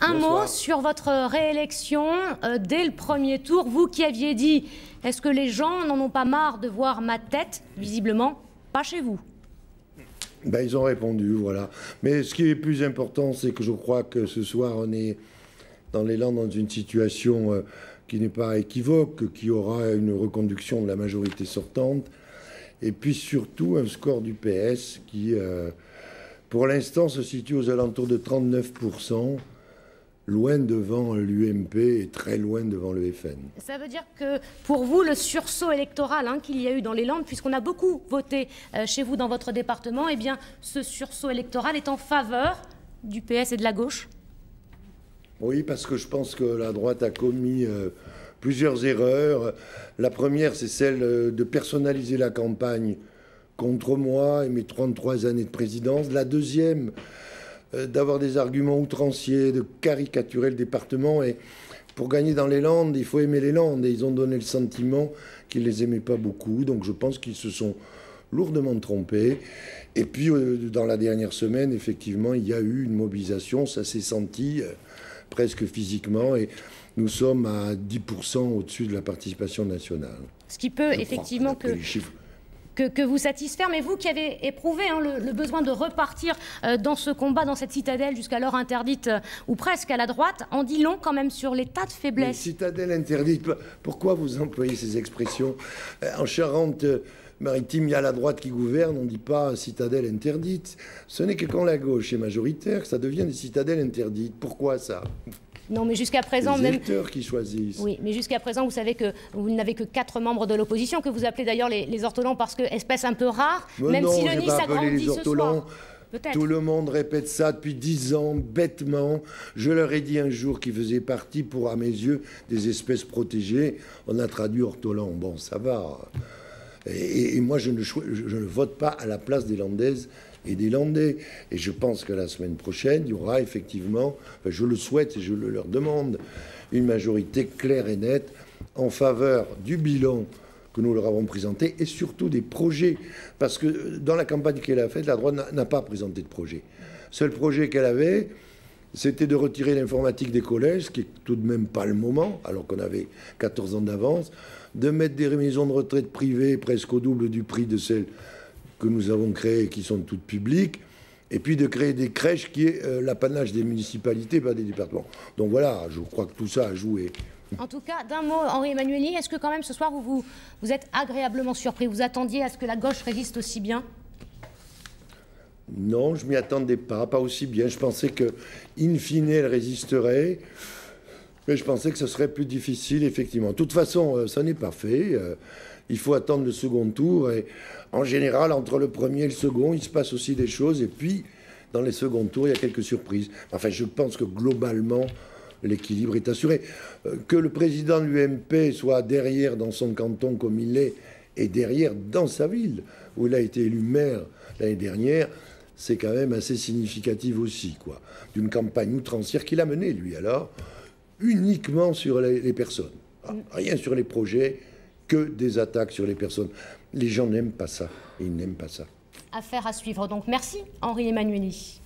Un mot sur votre réélection dès le premier tour. Vous qui aviez dit, est-ce que les gens n'en ont pas marre de voir ma tête? Visiblement, pas chez vous. Ben, ils ont répondu, voilà. Mais ce qui est plus important, c'est que je crois que ce soir, on est dans les Landes dans une situation qui n'est pas équivoque, qui aura une reconduction de la majorité sortante, et puis surtout un score du PS qui, pour l'instant, se situe aux alentours de 39%, loin devant l'UMP et très loin devant le FN. Ça veut dire que pour vous, le sursaut électoral qu'il y a eu dans les Landes, puisqu'on a beaucoup voté chez vous dans votre département, eh bien, ce sursaut électoral est en faveur du PS et de la gauche? Oui, parce que je pense que la droite a commis plusieurs erreurs. La première, c'est celle de personnaliser la campagne contre moi et mes 33 années de présidence. La deuxième, d'avoir des arguments outranciers, de caricaturer le département. Et pour gagner dans les Landes, il faut aimer les Landes. Et ils ont donné le sentiment qu'ils ne les aimaient pas beaucoup. Donc je pense qu'ils se sont lourdement trompés. Et puis, dans la dernière semaine, effectivement, il y a eu une mobilisation. Ça s'est senti presque physiquement. Et nous sommes à 10% au-dessus de la participation nationale. Ce qui peut effectivement que vous satisfaire, mais vous qui avez éprouvé le besoin de repartir dans ce combat, dans cette citadelle jusqu'alors interdite, ou presque à la droite, en dit long quand même sur l'état de faiblesse. Citadelle interdite, pourquoi vous employez ces expressions? En Charente-Maritime, il y a la droite qui gouverne, on ne dit pas citadelle interdite. Ce n'est que quand la gauche est majoritaire que ça devient des citadelles interdites. Pourquoi ça? Non, mais jusqu'à présent, les électeurs qui choisissent. Oui, mais jusqu'à présent, vous savez que vous n'avez que 4 membres de l'opposition, que vous appelez d'ailleurs les ortolans parce que espèce un peu rare, même si le nid s'agrandit ce soir. Tout le monde répète ça depuis 10 ans, bêtement. Je leur ai dit un jour qu'ils faisaient partie, à mes yeux, des espèces protégées. On a traduit ortolan. Bon, ça va. Et moi, je ne vote pas à la place des Landaises et des Landais. Et je pense que la semaine prochaine, il y aura effectivement, je le souhaite et je le leur demande, une majorité claire et nette en faveur du bilan que nous leur avons présenté et surtout des projets. Parce que dans la campagne qu'elle a faite, la droite n'a pas présenté de projet. Seul projet qu'elle avait, c'était de retirer l'informatique des collèges, ce qui est tout de même pas le moment, alors qu'on avait 14 ans d'avance, de mettre des maisons de retraite privées presque au double du prix de celles que nous avons créées et qui sont toutes publiques, et puis de créer des crèches qui est l'apanage des municipalités, pas des départements. Donc voilà, je crois que tout ça a joué. En tout cas, d'un mot, Henri Emmanuelli, est-ce que quand même ce soir vous êtes agréablement surpris? Vous attendiez à ce que la gauche résiste aussi bien? Non, je m'y attendais pas aussi bien. Je pensais que, in fine, elle résisterait, mais je pensais que ce serait plus difficile, effectivement. De toute façon, ça n'est pas fait. Il faut attendre le second tour. Et en général, entre le premier et le second, il se passe aussi des choses. Et puis, dans les seconds tours, il y a quelques surprises. Enfin, je pense que globalement, l'équilibre est assuré. Que le président de l'UMP soit derrière dans son canton comme il est, et derrière dans sa ville, où il a été élu maire l'année dernière, c'est quand même assez significatif aussi, quoi. D'une campagne outrancière qu'il a menée, lui, alors, uniquement sur les personnes. Rien sur les projets, que des attaques sur les personnes. Les gens n'aiment pas ça. Ils n'aiment pas ça. Affaire à suivre. Donc merci, Henri Emmanuelli.